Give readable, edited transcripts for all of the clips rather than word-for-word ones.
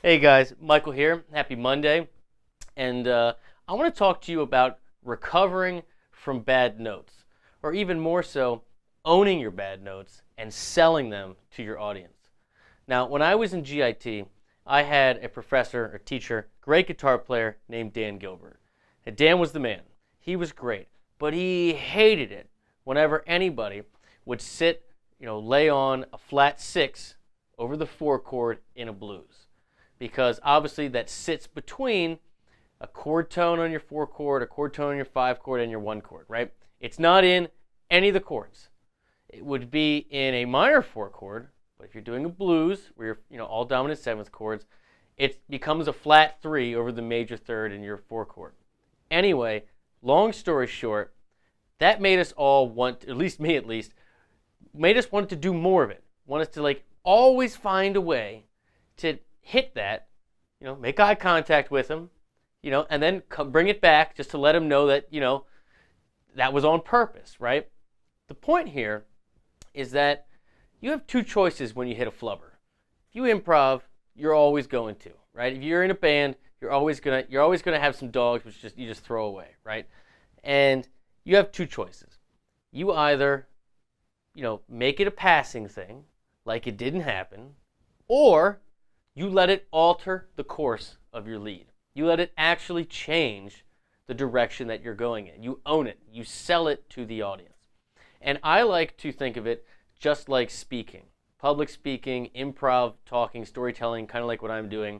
Hey guys, Michael here. Happy Monday. And I want to talk to you about recovering from bad notes, or even more so, owning your bad notes and selling them to your audience. Now, when I was in GIT, I had a professor or teacher, great guitar player named Dan Gilbert. And Dan was the man. He was great, but he hated it whenever anybody would lay on a flat six over the four chord in a blues. Because obviously that sits between a chord tone on your four chord, a chord tone on your five chord, and your one chord, right? It's not in any of the chords. It would be in a minor four chord, but if you're doing a blues where you're all dominant seventh chords, it becomes a flat three over the major third in your four chord. Anyway, long story short, that made us all want, at least me at least, made us want to do more of it. Want us to always find a way to hit that, make eye contact with him, and then bring it back just to let him know that, that was on purpose, right? The point here is that you have two choices when you hit a flubber. If you improv, you're always going to, right? If you're in a band, you're always gonna have some dogs which you just throw away, right? And you have two choices. You either, make it a passing thing, like it didn't happen, or you let it alter the course of your lead. You let it actually change the direction that you're going in. You own it. You sell it to the audience. And I like to think of it just like speaking. Public speaking, improv, talking, storytelling, kind of like what I'm doing,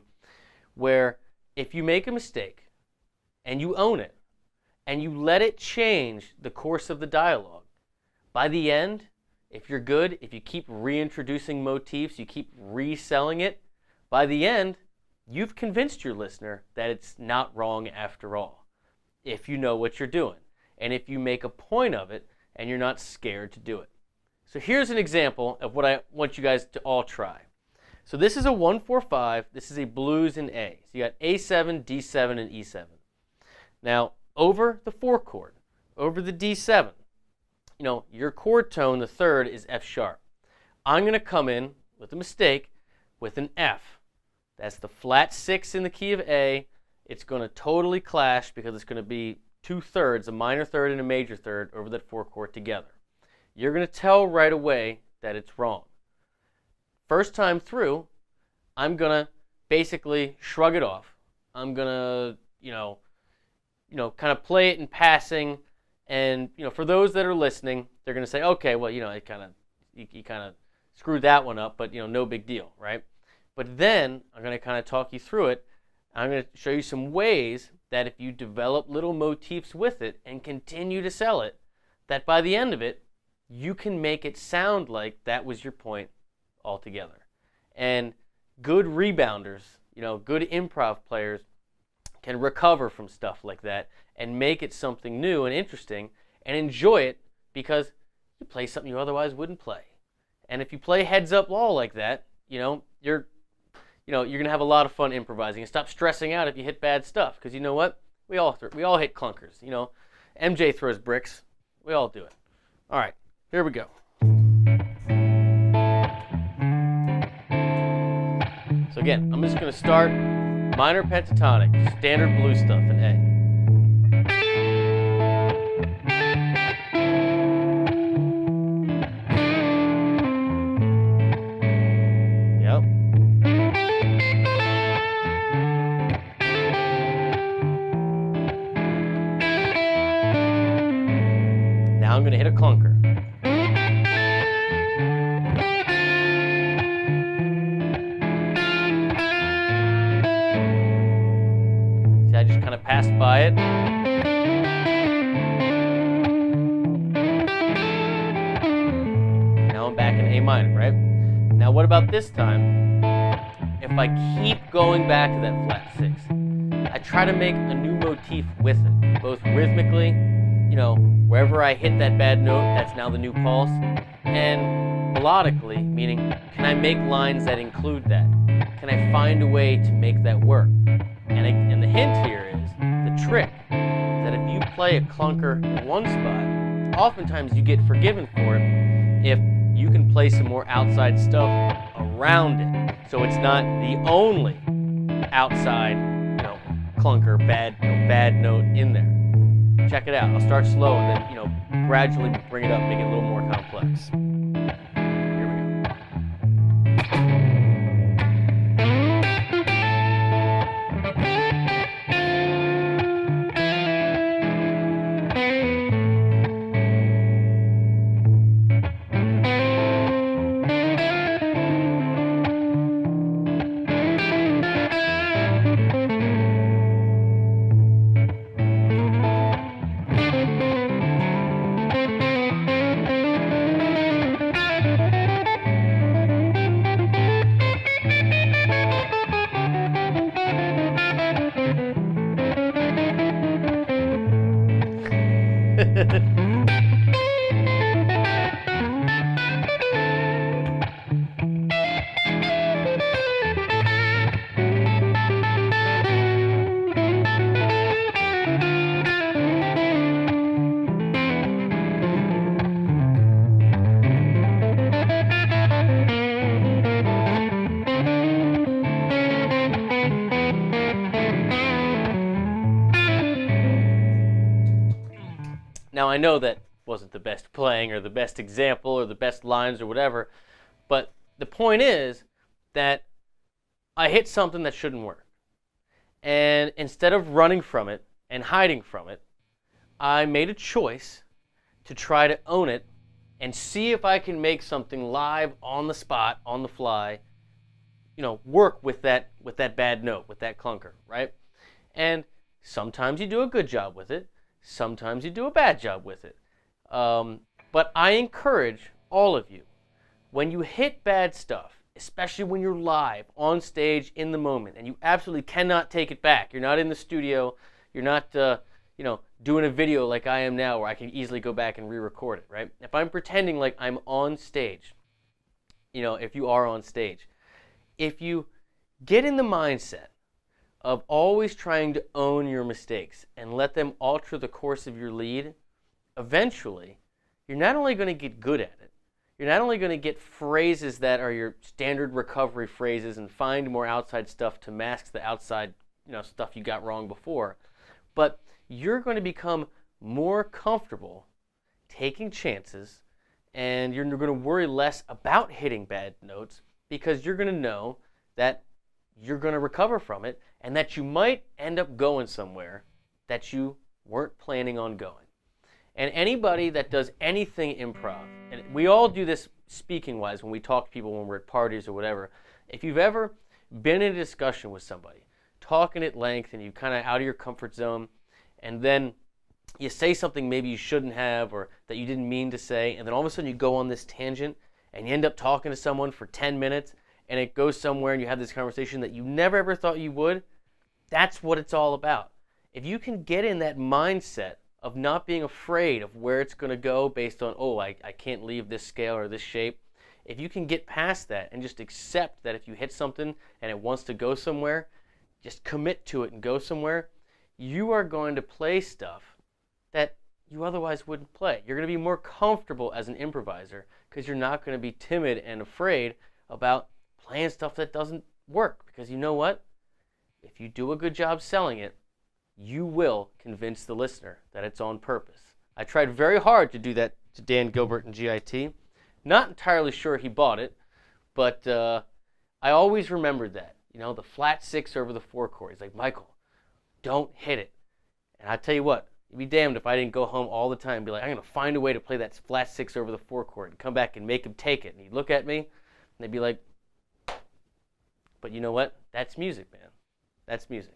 where if you make a mistake and you own it and you let it change the course of the dialogue, by the end, if you're good, if you keep reintroducing motifs, you keep reselling it, by the end, you've convinced your listener that it's not wrong after all, if you know what you're doing, and if you make a point of it and you're not scared to do it. So here's an example of what I want you guys to all try. So this is a 1-4-5. This is a blues in A. So you got A7, D7, and E7. Now, over the 4 chord, over the D7, your chord tone, the third, is F sharp. I'm going to come in with a mistake with an F. That's the flat 6 in the key of A. It's going to totally clash because it's going to be 2 thirds, a minor third and a major third, over that 4 chord together. You're going to tell right away that it's wrong. First time through, I'm going to basically shrug it off. I'm going to, kind of play it in passing. And, for those that are listening, they're going to say, okay, well, you kind of screwed that one up, but, no big deal, right? But then I'm going to kind of talk you through it. I'm going to show you some ways that if you develop little motifs with it and continue to sell it, that by the end of it, you can make it sound like that was your point altogether. And good rebounders, good improv players can recover from stuff like that and make it something new and interesting and enjoy it because you play something you otherwise wouldn't play. And if you play heads up law like that, you're going to have a lot of fun improvising and stop stressing out if you hit bad stuff, because you know what? We all hit clunkers. MJ throws bricks. We all do it. All right, here we go. So again, I'm just going to start minor pentatonic, standard blues stuff in A. Now I'm going to hit a clunker. See, I just kind of passed by it. Now I'm back in A minor, right? Now what about this time? If I keep going back to that flat 6, I try to make a new motif with it, both rhythmically, wherever I hit that bad note, that's now the new pulse, and melodically, meaning, can I make lines that include that? Can I find a way to make that work? And the hint here is, the trick, is that if you play a clunker in one spot, oftentimes you get forgiven for it if you can play some more outside stuff around it. So it's not the only outside, clunker, bad note in there. Check it out. I'll start slow and then, gradually bring it up, make it a little more complex. Here we go. Now, I know that wasn't the best playing or the best example or the best lines or whatever, but the point is that I hit something that shouldn't work. And instead of running from it and hiding from it, I made a choice to try to own it and see if I can make something live on the spot, on the fly, work with that bad note, with that clunker, right? And sometimes you do a good job with it. Sometimes you do a bad job with it. But I encourage all of you, when you hit bad stuff, especially when you're live, on stage, in the moment, and you absolutely cannot take it back. You're not in the studio. You're not, doing a video like I am now where I can easily go back and re-record it, right? If I'm pretending like I'm on stage, if you are on stage, if you get in the mindset of always trying to own your mistakes and let them alter the course of your lead, eventually, you're not only going to get good at it, you're not only going to get phrases that are your standard recovery phrases and find more outside stuff to mask the outside, stuff you got wrong before, but you're going to become more comfortable taking chances, and you're going to worry less about hitting bad notes because you're going to know that you're going to recover from it and that you might end up going somewhere that you weren't planning on going. And anybody that does anything improv, and we all do this speaking-wise when we talk to people when we're at parties or whatever, if you've ever been in a discussion with somebody, talking at length and you're kind of out of your comfort zone, and then you say something maybe you shouldn't have or that you didn't mean to say, and then all of a sudden you go on this tangent and you end up talking to someone for 10 minutes and it goes somewhere and you have this conversation that you never ever thought you would, that's what it's all about. If you can get in that mindset of not being afraid of where it's going to go based on, I can't leave this scale or this shape, if you can get past that and just accept that if you hit something and it wants to go somewhere, just commit to it and go somewhere, you are going to play stuff that you otherwise wouldn't play. You're going to be more comfortable as an improviser because you're not going to be timid and afraid about playing stuff that doesn't work. Because you know what? If you do a good job selling it, you will convince the listener that it's on purpose. I tried very hard to do that to Dan Gilbert and GIT. Not entirely sure he bought it, but I always remembered that. The flat 6 over the 4 chord. He's like, Michael, don't hit it. And I tell you what, you'd be damned if I didn't go home all the time and be like, I'm going to find a way to play that flat 6 over the 4 chord and come back and make him take it. And he'd look at me and they'd be like, but you know what? That's music, man. That's music.